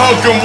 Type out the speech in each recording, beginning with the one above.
Welcome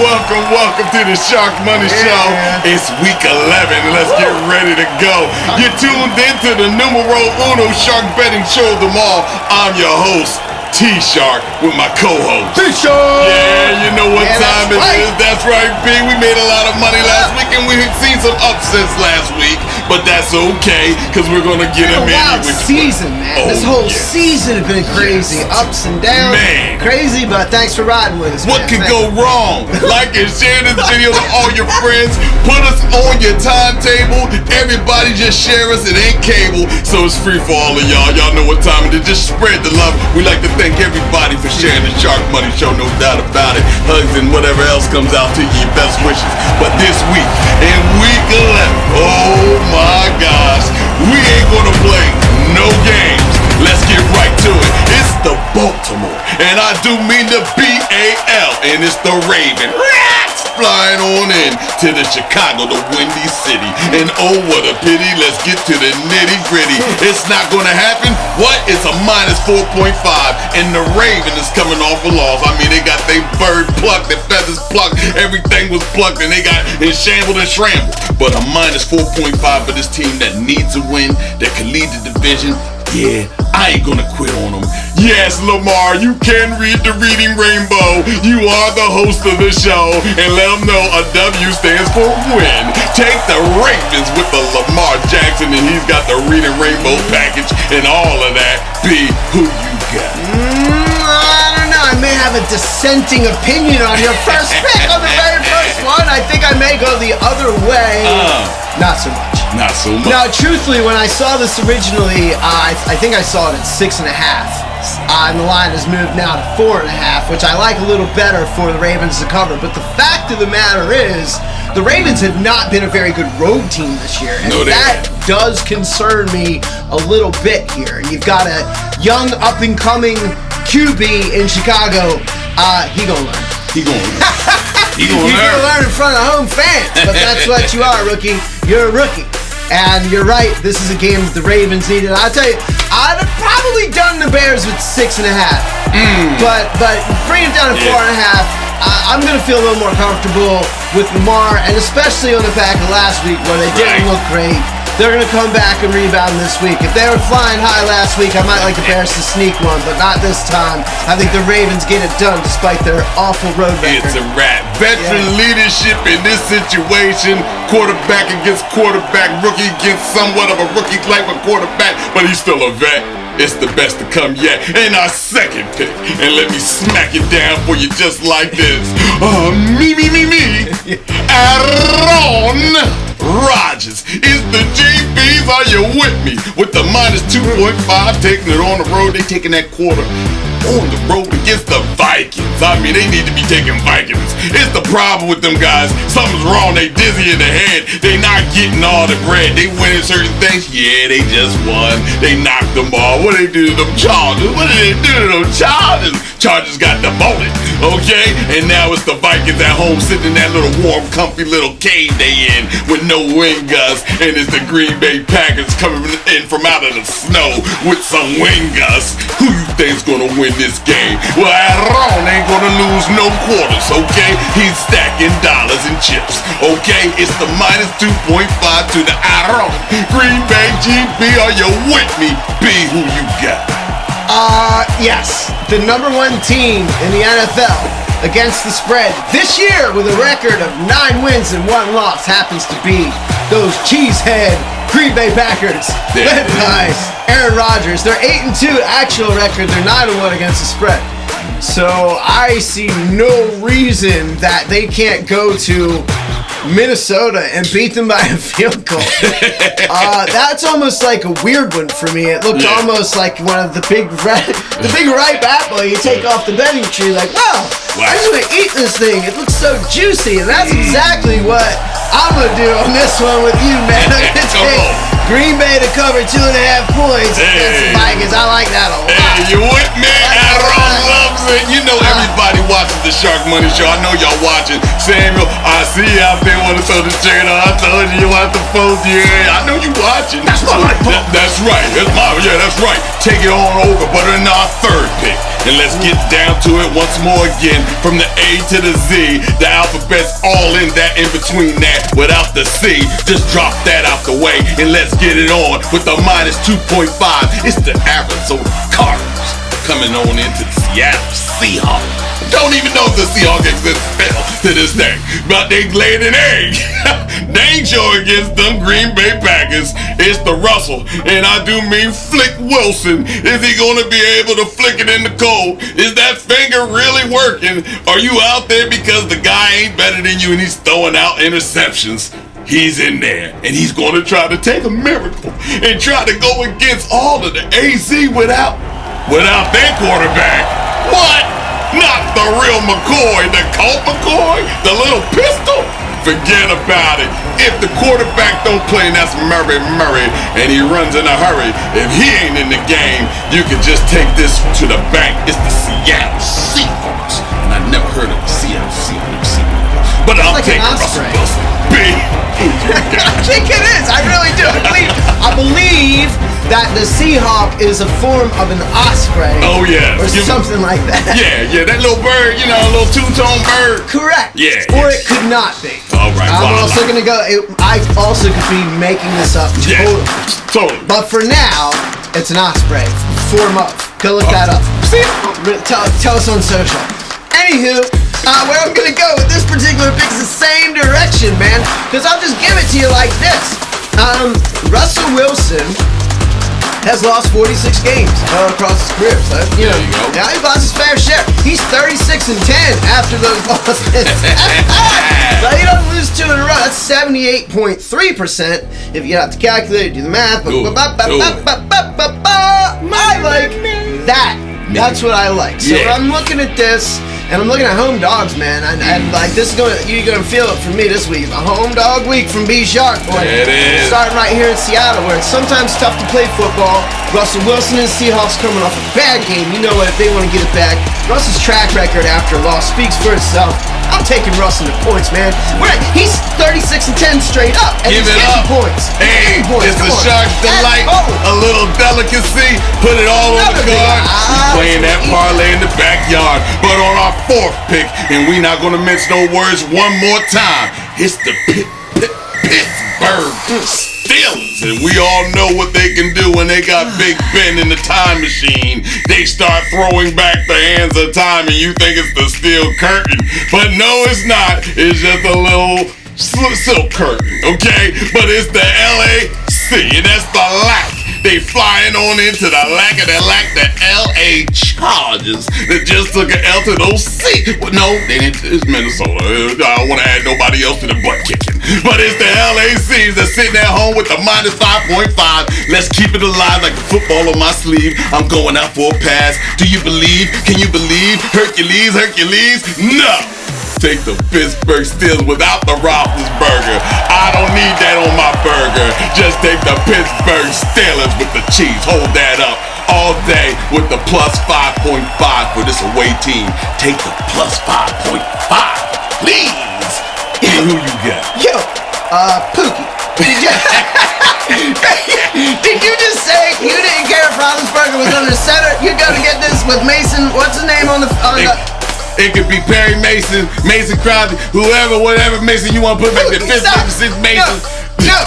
to the Sharkmoney Show. It's week 11. Let's get ready to go. You're tuned into the numero uno shark betting show of them all. I'm your host, T-Shark, with my co-host. T-Shark! Yeah, you know what time it is. That's right, B. We made a lot of money last week, and we've seen some upsets last week, but that's okay, because we're going to get them in. Wild season, man. This whole season has been crazy. Ups and downs. Man. Crazy, but thanks for riding with us, What man. could go wrong? Like and share this video to all your friends. Put us on your timetable. Everybody just share us. It ain't cable, so it's free for all of y'all. Y'all know what time it is. Just spread the love. We like to thank everybody for sharing the Sharkmoney Show, no doubt about it. Hugs and whatever else comes out to you, best wishes. But this week, in week 11, oh my gosh, we ain't gonna play no games. Let's get right to it. It's the Baltimore, and I do mean the B-A-L, and it's the Raven. Rats flying on in to the Chicago, the Windy City. And oh, what a pity. Let's get to the nitty gritty. It's not gonna happen. What? It's a minus 4.5, and the Raven is coming off a loss. I mean, they got their bird plucked, their feathers plucked, everything was plucked, and they got it shambled and shrambled. But a minus 4.5 for this team that needs a win, that can lead the division. Yeah, I ain't gonna quit on them. Yes, Lamar, you can read the reading rainbow. You are the host of the show, and let them know a W stands for win. Take the Ravens with the Lamar Jackson, and he's got the reading rainbow package and all of that. B, who you got? I don't know. I may have a dissenting opinion on your first pick on the very first one. I think I may go the other way. Not so much. Not so much. Now, truthfully, when I saw this originally, I think I saw it at 6.5. And the line has moved now to 4.5, which I like a little better for the Ravens to cover. But the fact of the matter is, the Ravens have not been a very good road team this year. And that does concern me a little bit here. You've got a young, up-and-coming QB in Chicago. He gonna learn. He gonna learn in front of home fans. But that's what you are, rookie. You're a rookie. And you're right, this is a game that the Ravens needed. I'll tell you, I'd have probably done the Bears with 6.5. But bring it down to 4.5. I'm going to feel a little more comfortable with Lamar, and especially on the back of last week where they didn't look great. They're going to come back and rebound this week. If they were flying high last week, I might like the Bears to sneak one, but not this time. I think the Ravens get it done despite their awful road record. It's a wrap. Veteran leadership in this situation. Quarterback against quarterback. Rookie against somewhat of a rookie like a quarterback, but he's still a vet. It's the best to come yet. And our second pick. And let me smack it down for you just like this. Me. Aaron Rodgers is the GBs. Are you with me? With the minus 2.5, taking it on the road. They taking that quarter on the road against the Vikings. I mean, they need to be taking Vikings. It's the problem with them guys. Something's wrong. They dizzy in the head. They not getting all the bread. They winning certain things. Yeah, they just won. They knocked them off. What they do to them Chargers? What did they do to them Chargers? Chargers got demoted. Okay? And now it's the Vikings at home sitting in that little warm, comfy little cave they in with no wind gusts. And it's the Green Bay Packers coming in from out of the snow with some wind gusts. Who you think's gonna win this game? Well, Aaron ain't gonna lose no quarters, okay? He's stacking dollars and chips, okay? It's the minus 2.5 to the Aaron. Green Bay GB, are you with me? B, who you got? Yes. The number one team in the NFL against the spread this year with a record of 9 wins and 1 loss happens to be those cheesehead Green Bay Packers led by Aaron Rodgers. They're 8-2 actual record. They're 9-1 against the spread. So I see no reason that they can't go to Minnesota and beat them by a field goal. That's almost like a weird one for me. It looked almost like one of the big ripe apple you take off the betting tree. Like, wow. I just want to eat this thing. It looks so juicy, and that's exactly what I'm gonna do on this one with you, man. I'm gonna take Green Bay to cover 2.5 points against the Vikings. I like that a lot. Hey, you with me? Aaron loves it. You know everybody watches the Sharkmoney Show. I know y'all watching. Samuel, I see you out there want to throw the chicken on. I told you you want the post. Yeah, I know you watching. That's not my fault. That's That's right. That's right. Take it on over. But in our third pick, and let's get down to it once more again. From the A to the Z, the alphabet's all in that, in between that, without the C. Just drop that out the way, and let's get it on with the minus 2.5. It's the Arizona Cardinals coming on into the Seattle Seahawks. Don't even know if the Seahawks exist still to this day, but they laid an egg. They ain't sure against them Green Bay Packers. It's the Russell, and I do mean Flick Wilson. Is he gonna be able to flick it in the cold? Is that finger really working? Are you out there because the guy ain't better than you and he's throwing out interceptions? He's in there, and he's gonna try to take a miracle and try to go against all of the AZ without their quarterback. What? Not the real McCoy, the Colt McCoy, the little pistol? Forget about it. If the quarterback don't play, and that's Murray, and he runs in a hurry, if he ain't in the game, you can just take this to the bank. It's the Seattle Seahawks. And I never heard of the Seattle Seahawks. But I'm like taking Russell Wilson. I think it is. I really do. I believe that the Seahawk is a form of an osprey. Oh, yeah. Or something like that. Yeah, that little bird, a little two-tone bird. Correct. Yeah. Or it could not be. All right. I'm also going to go, I also could be making this up totally. But for now, it's an osprey. Form of. Go look that up. See? Tell us on social. Anywho, where I'm gonna go with this particular pick is the same direction, man. Because I'll just give it to you like this. Russell Wilson has lost 46 games across his career. So, there you go. Yeah, he lost his fair share. He's 36-10 after those losses. So he doesn't lose 2 in a row. That's 78.3%. If you have to calculate, do the math. I like that. That's what I like. So I'm looking at this, and I'm looking at home dogs, man. And like this is you're gonna feel it from me this week. A home dog week from B Shark. It is. Starting right here in Seattle, where it's sometimes tough to play football. Russell Wilson and the Seahawks coming off a bad game. You know what? They want to get it back. Russell's track record after a loss speaks for itself. I'm taking Russell to points, man. He's 36-10 straight up, and Give he's it getting up. points. Hey, it's the Shark's delight. A little delicacy. Put it all on the card. Playing that parlay in the backyard. But on our fourth pick, and we not gonna mince no words one more time, it's the Pittsburgh Steelers. And we all know what they can do when they got Big Ben in the time machine. They start throwing back the hands of time, and you think it's the steel curtain. But no, it's not. It's just a little silk curtain, okay? But it's the LAC, and that's the LAC. They flying on into the lack of the LA Chargers that just took an L to those C. Well, no, they didn't. It's Minnesota. I don't want to add nobody else to the butt kicking. But it's the LACs that's sitting at home with the minus 5.5. Let's keep it alive like the football on my sleeve. I'm going out for a pass. Do you believe? Can you believe? Hercules? No. Take the Pittsburgh Steelers without the Roethlisberger. I don't need that on my burger. Just take the Pittsburgh Steelers with the cheese. Hold that up all day with the plus 5.5 for this away team. Take the plus 5.5, please. Who you got? Yo, Pookie. Did you just say you didn't care if Roethlisberger was under center? You're gonna get this with Mason. What's his name on the? It could be Perry Mason, Mason Crosby, whatever Mason you want to put back there. Mason. No.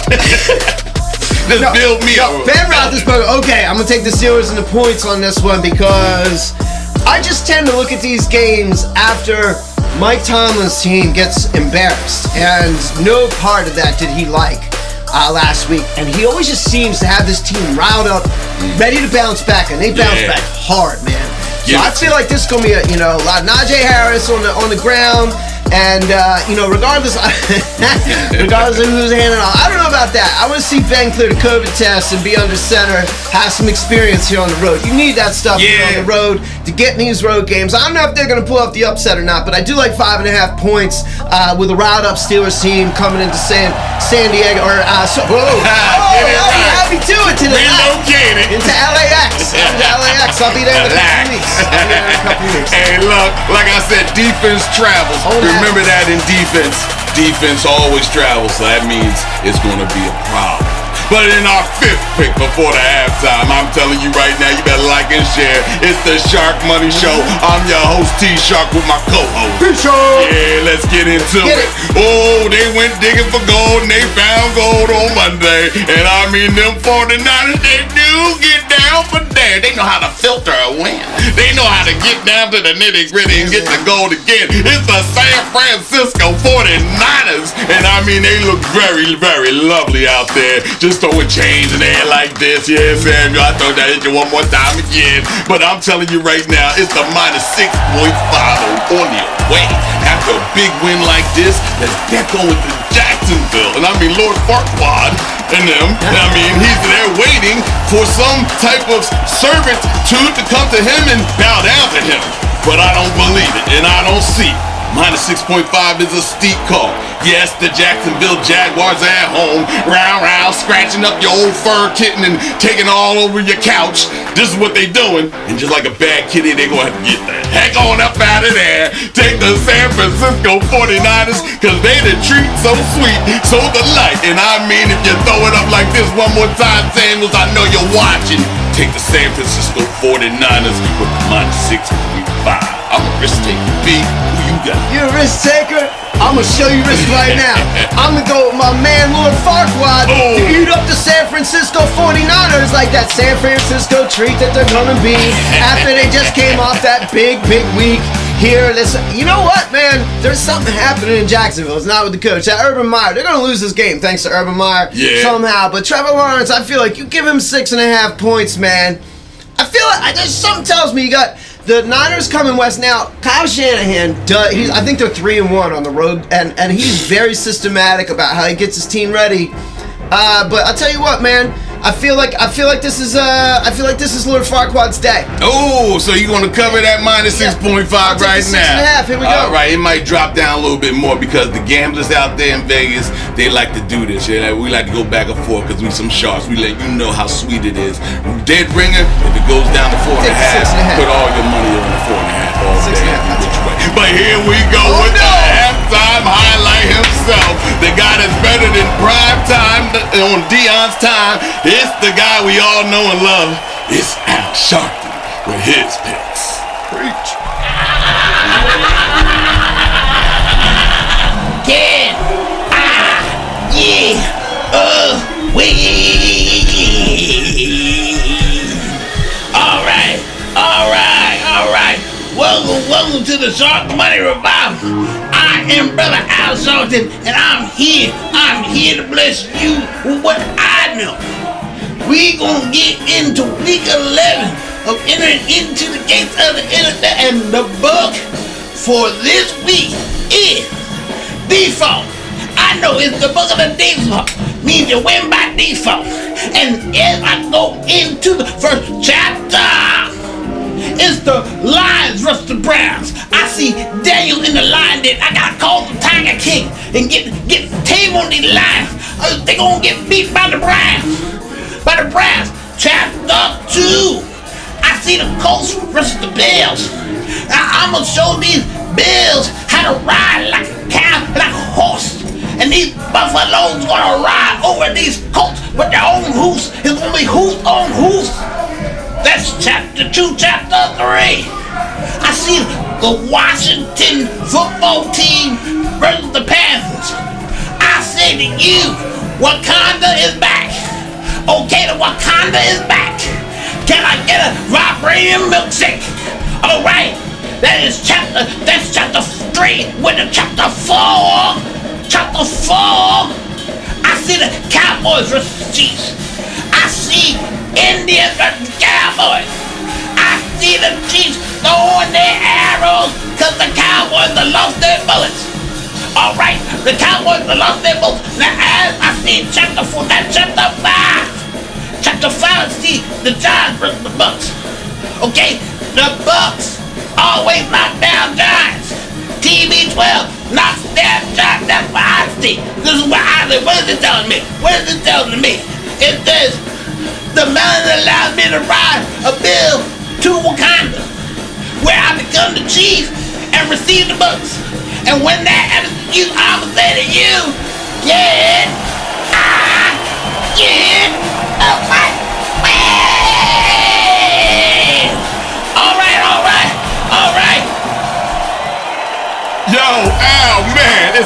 Just build me up. Ben Roethlisberger. Okay, I'm gonna take the Steelers and the points on this one because I just tend to look at these games after Mike Tomlin's team gets embarrassed, and no part of that did he like last week. And he always just seems to have this team riled up, ready to bounce back, and they bounce back hard, man. So I feel like this is gonna be a lot of Najee Harris on the ground, and regardless of who's handing off, I don't know about that. I want to see Ben clear the COVID test and be under center, have some experience here on the road. You need that stuff here on the road to get in these road games. I don't know if they're gonna pull off the upset or not, but I do like 5.5 points with a riled up Steelers team coming into San Diego or happy to it today. Relocated into LAX. I'll be there in a couple weeks. Hey, look, like I said, defense travels. Remember that in defense. Defense always travels, so that means it's going to be a problem. But in our fifth pick before the time. I'm telling you right now, you better like and share. It's the Shark Money Show. I'm your host, T-Shark, with my co-host. Yeah, let's get into it. Oh, they went digging for gold and they found gold on Monday. And I mean, them 49ers, they do get down for there. They know how to filter a win. They know how to get down to the nitty-gritty and get the gold again. It's the San Francisco 49ers. And I mean, they look very, very lovely out there. Just throwing chains in the air like this. Yeah, Samuel, I throw that at you one more time again. But I'm telling you right now, it's the minus 6.5 on the way. After a big win like this, let's get going to Jacksonville. And I mean, Lord Farquaad and them. And I mean, he's there waiting for some type of servant to come to him and bow down to him. But I don't believe it, and I don't see it. Minus 6.5 is a steep call. Yes, the Jacksonville Jaguars are at home, round, scratching up your old fur kitten and taking all over your couch. This is what they doing. And just like a bad kitty, they gonna have to get the heck on up out of there. Take the San Francisco 49ers, cause they the treat so sweet, so delight. And I mean, if you throw it up like this one more time, Samuels, I know you're watching. Take the San Francisco 49ers with minus 6.5. I'm a risk taker. B, who you got? You're a risk taker? I'm gonna show you risk right now. I'm gonna go with my man Lord Farquaad to eat up the San Francisco 49ers like that San Francisco treat that they're gonna be after they just came off that big week here. Listen, you know what, man? There's something happening in Jacksonville. It's not with the coach. That Urban Meyer, they're gonna lose this game thanks to Urban Meyer somehow. But Trevor Lawrence, I feel like you give him 6.5 points, man. I feel like there's something tells me you got the Niners coming west now. Kyle Shanahan, I think they're 3-1 on the road, and he's very systematic about how he gets his team ready. But I'll tell you what, man. I feel like this is Lord Farquaad's day. Oh, so you gonna cover that minus 6.5 right now? 6.5. Here we go. All right, it might drop down a little bit more because the gamblers out there in Vegas, they like to do this. Yeah, we like to go back and forth because we some sharks. We let you know how sweet it is. Dead ringer. If it goes down to 4.5, put all your money on the 4.5 all day. Which way? But here we go with the halftime highlight himself. The guy that's better than prime time on Dion's time. It's the guy we all know and love. It's Al Sharpton with his picks. Preach. All right. Welcome to the Shark Money Revival. I am Brother Al Sharpton, and I'm here to bless you with what I know. We gonna get into week 11 of entering into the gates of the internet, and the book for this week is default. I know it's the book of the default, means you win by default. And as I go into the first chapter, it's the Lions versus the Browns. I see Daniel in the lion den. I gotta call the Tiger King and get tame on these lions. They gonna get beat by the Browns. Chapter 2. I see the Colts versus the Bills. I'm gonna show these Bills how to ride like a cow, like a horse. And these Buffaloes gonna ride over these Colts with their own hoofs. It's gonna be hoof on hoof. That's chapter 2, chapter 3. I see the Washington football team versus the Panthers. I say to you, Wakanda is back. Okay, the Wakanda is back. Can I get a vibranium milkshake? All right, that's chapter 3. With the chapter 4. I see the Cowboys versus the Chiefs. I see Indians versus Cowboys. I see the Chiefs throwing their arrows because the Cowboys have lost their bullets. All right, the Cowboys have lost their bullets. Now, as I see chapter 4, that's chapter 5. Chapter 5, I see the Giants versus the Bucks. Okay, the Bucks always knock down Giants. TB12 knocks down Giants. That's what I see. This is what I see. What is it telling me? It says the melon allows me to ride a bill to Wakanda, where I become the chief and receive the bucks. And when that happens to you, I'ma say to you, get up my way.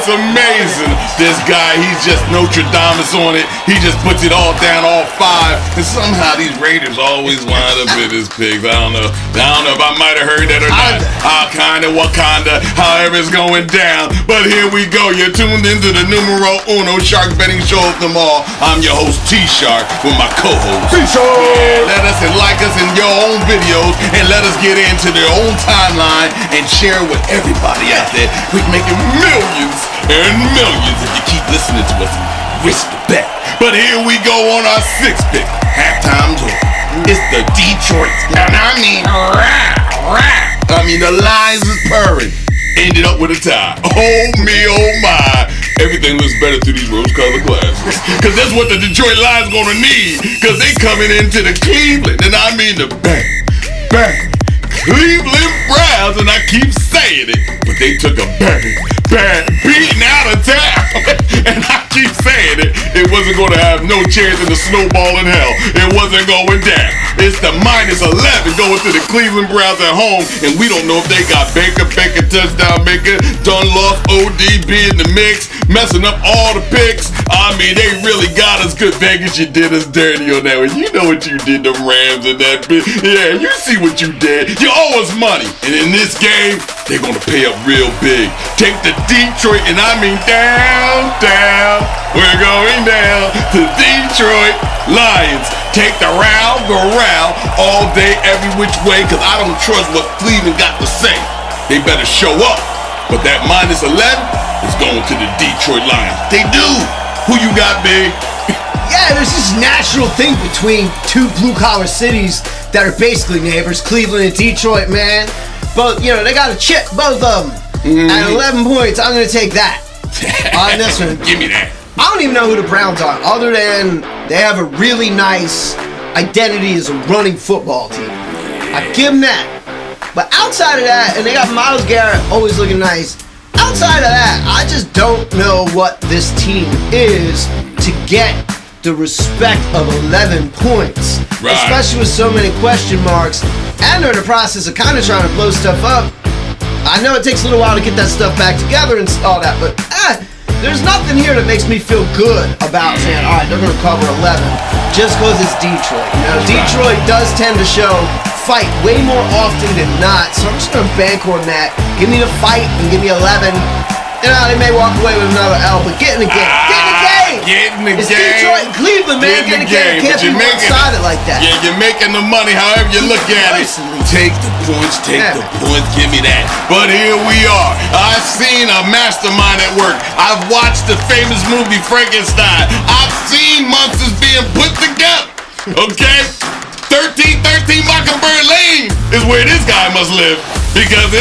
it's amazing. This guy, he's just Notre Dame on it. He just puts it all down, all five. And somehow these Raiders always wind up in his picks. I don't know if I might have heard that or not. Al-Qaeda, Wakanda, however it's going down. But here we go. You're tuned into the numero uno shark betting show of them all. I'm your host, T-Shark, with my co-host. T-Shark! Let us and like us in your own videos, and let us get into their own timeline and share it with everybody out there. We're making millions and millions if you keep listening to us. Risk the bet. But here we go on our sixth pick. Halftime's over. It's the Detroit. And I mean, the Lions is purring. Ended up with a tie. Oh me, oh my. Everything looks better through these rose-colored glasses. Because that's what the Detroit Lions gonna need. Because they coming into the Cleveland. And I mean the bang, Cleveland Browns. And I keep saying it. But they took a bang, beating out of town. And I keep saying it. It wasn't gonna have no chance in the snowball in hell. It wasn't going down. It's the -11 going to the Cleveland Browns at home. And we don't know if they got Baker, touchdown maker, done lost ODB in the mix, messing up all the picks. I mean, they really got us good. Vegas, you did us dirty on that one. You know what you did, the Rams and that bit. Yeah, you see what you did. You owe us money. And in this game, they're gonna pay up real big. Take the Detroit, and I mean down. We're going down to Detroit Lions. Take the round, go round all day, every which way, because I don't trust what Cleveland got to say. They better show up. But that -11 is going to the Detroit Lions. They do. Who you got, big? Yeah, there's this natural thing between two blue-collar cities that are basically neighbors, Cleveland and Detroit, man. But, they got a chip, both of them. At 11 points, I'm going to take that on this one. Give me that. I don't even know who the Browns are, other than they have a really nice identity as a running football team. I give them that. But outside of that, and they got Myles Garrett always looking nice. Outside of that, I just don't know what this team is to get the respect of 11 points. Right. Especially with so many question marks. And they're in the process of kind of trying to blow stuff up. I know it takes a little while to get that stuff back together and all that, but there's nothing here that makes me feel good about saying, all right, they're going to cover 11 just because it's Detroit. Detroit does tend to show fight way more often than not, so I'm just going to bank on that. Give me the fight and give me 11. They may walk away with another L, but get in the game. Get in the game! Get in the it's game. It's Detroit and Cleveland, man. Get in the game. Can't be one-sided like that. Yeah, you're making the money however you look at it. Take the points, give me that. But here we are. I've seen a mastermind at work. I've watched the famous movie Frankenstein. I've seen monsters being put together. Okay? 1313 Mockingbird Lane is where this guy must live. Because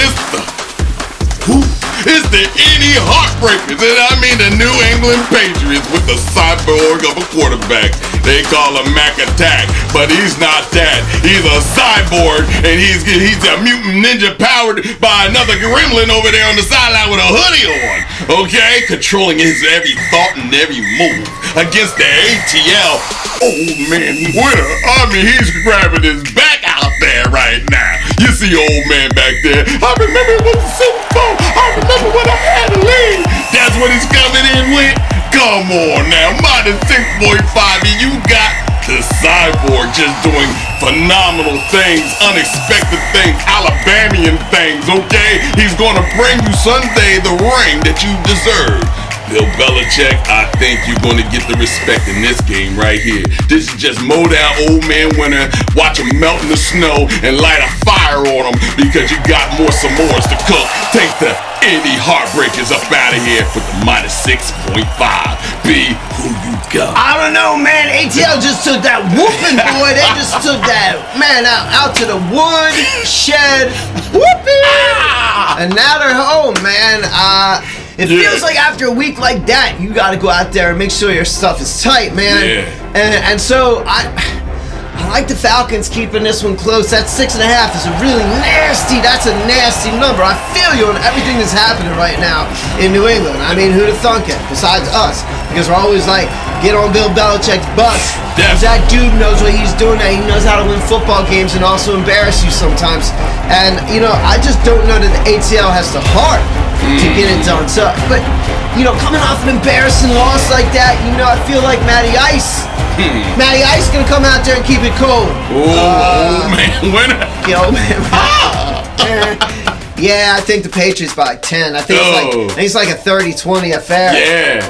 it's the Indy Heartbreakers, and I mean the New England Patriots with the cyborg of a quarterback. They call him Mac Attack, but he's not that. He's a cyborg, and he's a mutant ninja powered by another gremlin over there on the sideline with a hoodie on. Okay, controlling his every thought and every move against the ATL. Oh man, winner! I mean, he's grabbing his back out there right now. You see old man back there. I remember it was the Super Bowl. I remember when I had to leave. That's what he's coming in with. Come on now, -6.5, and you got the cyborg just doing phenomenal things, unexpected things, Alabamian things, okay? He's gonna bring you Sunday the ring that you deserve. Bill Belichick, I think you're going to get the respect in this game right here. This is just mow down old man winner, watch him melt in the snow, and light a fire on him because you got more s'mores to cook. Take the Indy Heartbreakers up out of here with the -6.5. B, who you got? I don't know, man. ATL just took that whooping, boy. They just took that, man, out to the wood shed, whooping. And now they're home, man. It feels like after a week like that, you got to go out there and make sure your stuff is tight, man. Yeah. And so I like the Falcons keeping this one close. That 6.5 is a really that's a nasty number. I feel you on everything that's happening right now in New England. I mean, who'd have thunk it besides us? Because we're always like, get on Bill Belichick's bus. That dude knows what he's doing. He knows how to win football games and also embarrass you sometimes. And, I just don't know that the ATL has the heart to get it done. So, but coming off an embarrassing loss like that, I feel like Matty Ice. Matty Ice gonna come out there and keep it cool. Man, winner. Yeah, I think the Patriots by 10. I think it's like a 30-20 affair.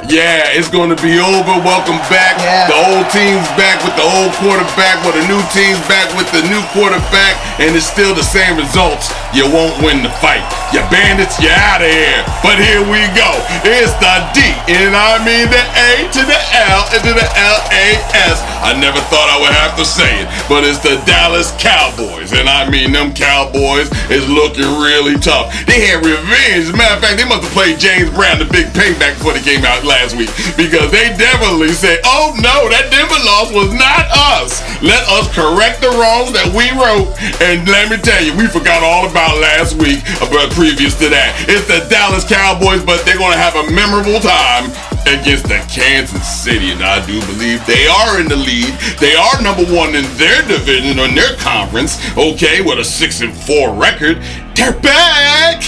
Yeah, it's going to be over. Welcome back. Yeah. The old team's back with the old quarterback, but the new team's back with the new quarterback, and it's still the same results. You won't win the fight. You bandits, you're out of here. But here we go. It's the D, and I mean the A to the L and to the L-A-S. I never thought I would have to say it, but it's the Dallas Cowboys, and I mean them Cowboys is looking really tough. They had revenge. As a matter of fact, they must have played James Brown the big payback before they came out last week, because they definitely said, oh no, that Denver loss was not us. Let us correct the wrongs that we wrote. And let me tell you, we forgot all about last week, but previous to that. It's the Dallas Cowboys, but they're going to have a memorable time against the Kansas City, and I do believe they are in the lead. They are number one in their division, or in their conference, okay, with a 6-4 record. They're back!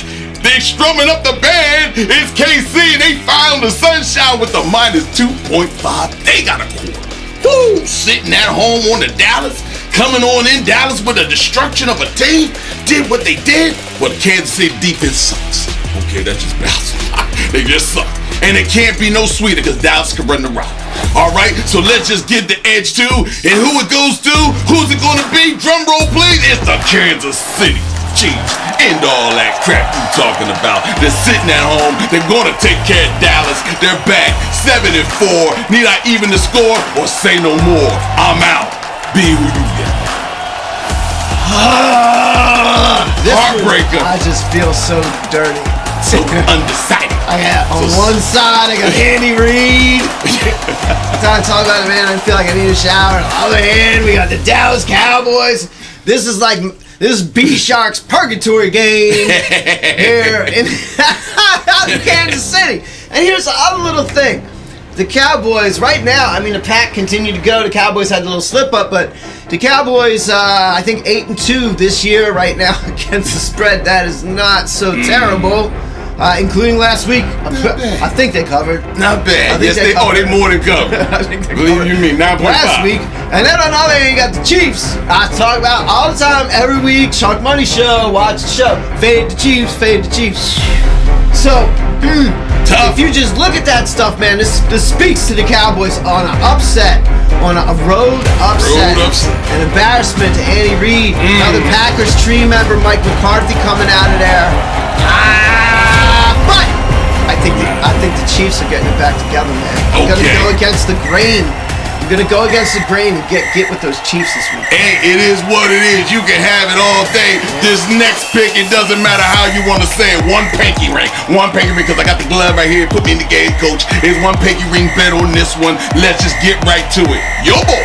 They strumming up the band. It's KC. They found the sunshine with a -2.5. They got a quarter. Woo! Sitting at home on the Dallas. Coming on in Dallas with the destruction of a team. Did what they did. Well, the Kansas City defense sucks. Okay, that's just bouncing. They just suck. And it can't be no sweeter because Dallas can run the rock. All right, so let's just get the edge to. And who it goes to? Who's it going to be? Drum roll, please. It's the Kansas City Chiefs. End all that crap you talking about. They're sitting at home. They're going to take care of Dallas. They're back 7-4. Need I even the score or say no more? I'm out. Be who you get. Heartbreaker. I just feel so dirty. So undecided. I got on one side, I got Andy Reid. Time to talk about it, man. I feel like I need a shower. On the other hand, we got the Dallas Cowboys. This is B Shark's purgatory game here in Kansas City. And here's the other little thing. The Cowboys, right now, I mean, the Pack continue to go. The Cowboys had a little slip up, but the Cowboys, I think 8-2 this year right now against the spread. That is not so terrible. Including last week. I think they covered. Not bad. Yes, they more than covered. I think they Believe covered you me, 9.5. last week. And then on the other hand, you got the Chiefs. I talk about all the time, every week. Sharkmoney show, watch the show. Fade the Chiefs, fade the Chiefs. So, if you just look at that stuff, man, this speaks to the Cowboys on an upset, on a road upset. An embarrassment to Andy Reid. Another Packers tree member, Mike McCarthy, coming out of there. But I think the Chiefs are getting it back together, man. I'm gonna go against the grain. I'm gonna go against the grain and get with those Chiefs this week. Hey, it is what it is. You can have it all day. This next pick, it doesn't matter how you want to say it. One pinky ring. One pinky ring, because I got the glove right here. Put me in the game, coach. It's one pinky ring bet on this one. Let's just get right to it. Yo, boy.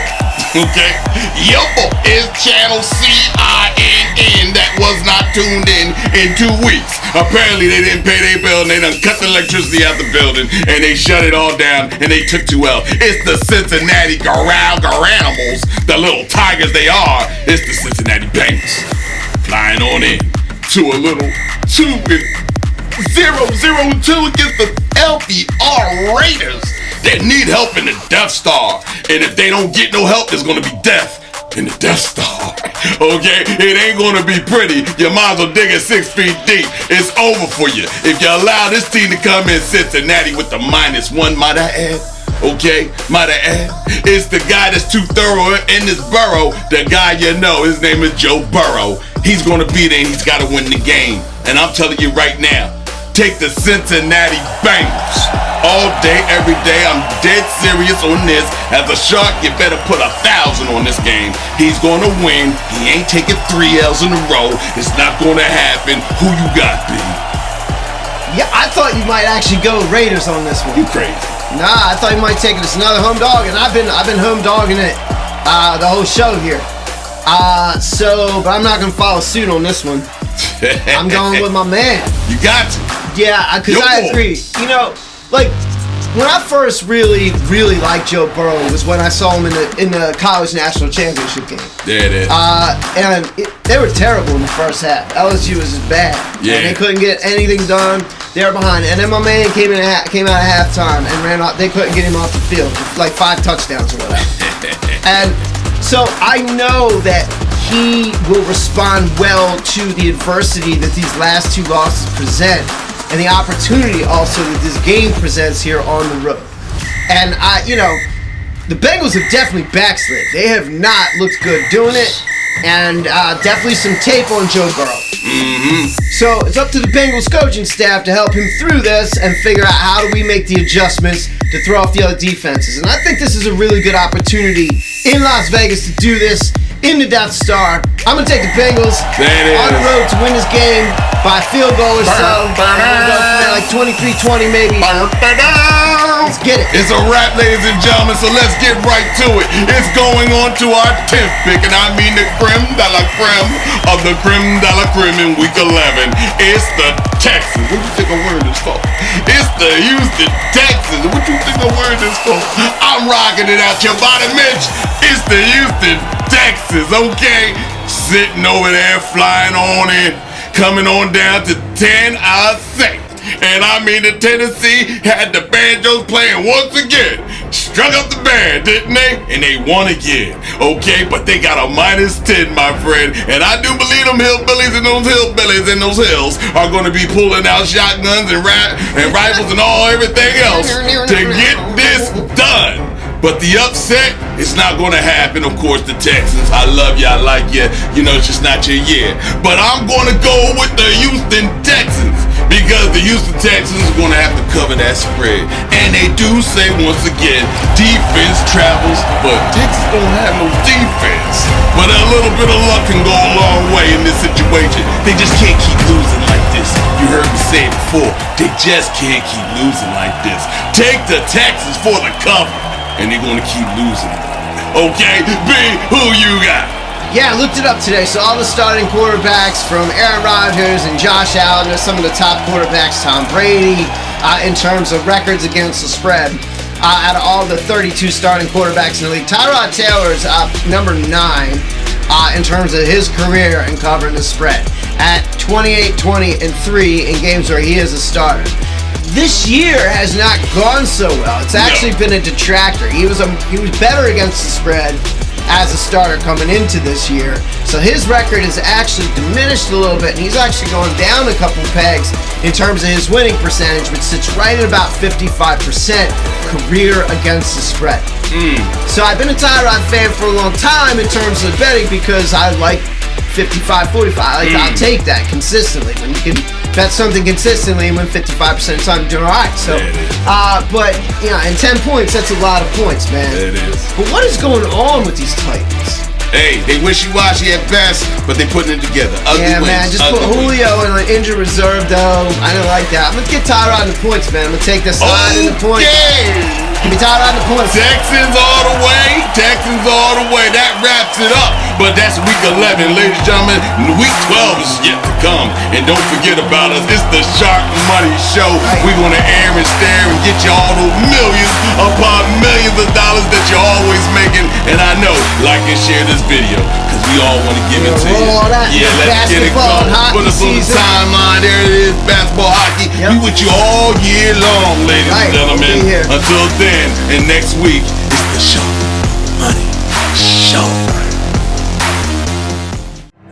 Okay? Yo, boy is channel CINN that was not tuned in 2 weeks. Apparently, they didn't pay their bill and they done cut the electricity out the building and they shut it all down and they took 2L. It's the Cincinnati Garanimals, the little tigers they are. It's the Cincinnati Bengals flying on in to a little 2-0-0-2 against the LBR Raiders that need help in the Death Star. And if they don't get no help, there's gonna be death in the Death Star. Okay? It ain't gonna be pretty. You might as well dig it 6 feet deep. It's over for you. If you allow this team to come in Cincinnati with the -1, might I add? Okay? Might I add? It's the guy that's too thorough in this borough. The guy you know, his name is Joe Burrow. He's gonna be there and he's gotta win the game. And I'm telling you right now, take the Cincinnati Bengals. All day, every day, I'm dead serious on this. As a Shark, you better put 1,000 on this game. He's gonna win. He ain't taking 3 L's in a row. It's not gonna happen. Who you got, B? Yeah, I thought you might actually go Raiders on this one. You crazy? Nah, I thought you might take it as another home dog, and I've been home dogging it the whole show here. But I'm not gonna follow suit on this one. I'm going with my man. You got to. Yeah, because I agree. You know, like, when I first really liked Joe Burrow was when I saw him in the college national championship game. There it is. They were terrible in the first half. LSU was just bad. Yeah. And they couldn't get anything done. They were behind. And then my man came out at halftime and ran off. They couldn't get him off the field. Like 5 touchdowns or whatever. And so I know that he will respond well to the adversity that these last 2 losses present. And the opportunity also that this game presents here on the road. And the Bengals have definitely backslid. They have not looked good doing it. And definitely some tape on Joe Burrow. Mm-hmm. So it's up to the Bengals coaching staff to help him through this and figure out how do we make the adjustments to throw off the other defenses. And I think this is a really good opportunity in Las Vegas to do this in the Death Star. I'm going to take the Bengals on the road to win this game by a field goal or so. I'm going to go for like 23-20 maybe. Let's get it. It's a wrap, ladies and gentlemen, so let's get right to it. It's going on to our 10th pick, and I mean the creme de la creme of the creme de la creme in week 11. It's the Texans. What do you think I'm wearing this for? It's the Houston Texans. What do you think I'm wearing this for? I'm rocking it out your body, Mitch. It's the Houston Texans, okay? Sitting over there, flying on in, coming on down to 10, I say. And I mean, the Tennessee had the banjos playing once again. Struck up the band, didn't they? And they won again, okay? But they got a -10, my friend. And I do believe them hillbillies and those hillbillies in those hills are going to be pulling out shotguns and rifles and everything else to get this done. But the upset is not going to happen. Of course, the Texans, I love you, I like you. It's just not your year. But I'm going to go with the Houston Texans because the Houston Texans are going to have to cover that spread. And they do say, once again, defense travels, but Texas don't have no defense. But a little bit of luck can go a long way in this situation. They just can't keep losing like this. You heard me say it before. They just can't keep losing like this. Take the Texans for the cover. And they're going to keep losing. Okay, B, who you got? Yeah, I looked it up today. So all the starting quarterbacks from Aaron Rodgers and Josh Allen are some of the top quarterbacks. Tom Brady, in terms of records against the spread. Out of all the 32 starting quarterbacks in the league, Tyrod Taylor is number 9 in terms of his career in covering the spread at 28, 20, and 3 in games where he is a starter. This year has not gone so well. It's actually been a detractor. He was better against the spread as a starter coming into this year. So his record is actually diminished a little bit, and he's actually going down a couple pegs in terms of his winning percentage, which sits right at about 55% career against the spread. So I've been a Tyrod fan for a long time in terms of betting because I like 55-45. I'll take that consistently. When you can bet something consistently and win 55% of the time, you're doing all right. So, but and 10 points, that's a lot of points, man. It is. But what is going on with these Titans? Hey, they wishy-washy at best, but they putting it together. Ugly wins, man, just put Julio in an injured reserve, though. I don't like that. I'm going to get Tyrod in the points, man. I'm going to take this line in the points. Give me Tyrod in the points. Texans all the way. Texans all the way. That wraps it up. But that's week 11, ladies and gentlemen. Week 12 is yet to come. And don't forget about us. It's the Sharkmoney Show. We're going to air and stare and get you all those millions upon millions of dollars that you're always making. And I know, like and share this video, because we all want to give it to you. Yeah, let's get it going. Put us on the timeline. There it is, basketball, hockey. We with you all year long, ladies and gentlemen. Until then, and next week, it's the Sharkmoney Show.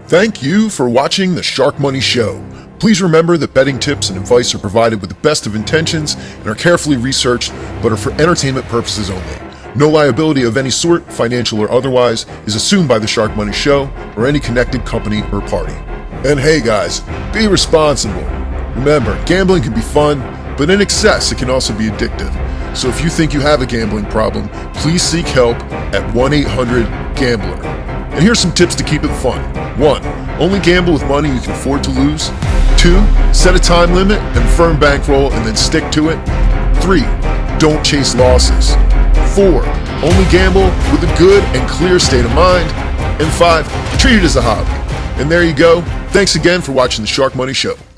Thank you for watching the Sharkmoney Show. Please remember that betting tips and advice are provided with the best of intentions and are carefully researched, but are for entertainment purposes only. No liability of any sort, financial or otherwise, is assumed by the Sharkmoney Show or any connected company or party. And hey guys, be responsible. Remember, gambling can be fun, but in excess it can also be addictive. So if you think you have a gambling problem, please seek help at 1-800-GAMBLER. And here's some tips to keep it fun. 1. Only gamble with money you can afford to lose. 2. Set a time limit and firm bankroll and then stick to it. 3. Don't chase losses. 4. Only gamble with a good and clear state of mind. And 5. Treat it as a hobby. And there you go. Thanks again for watching the Sharkmoney Show.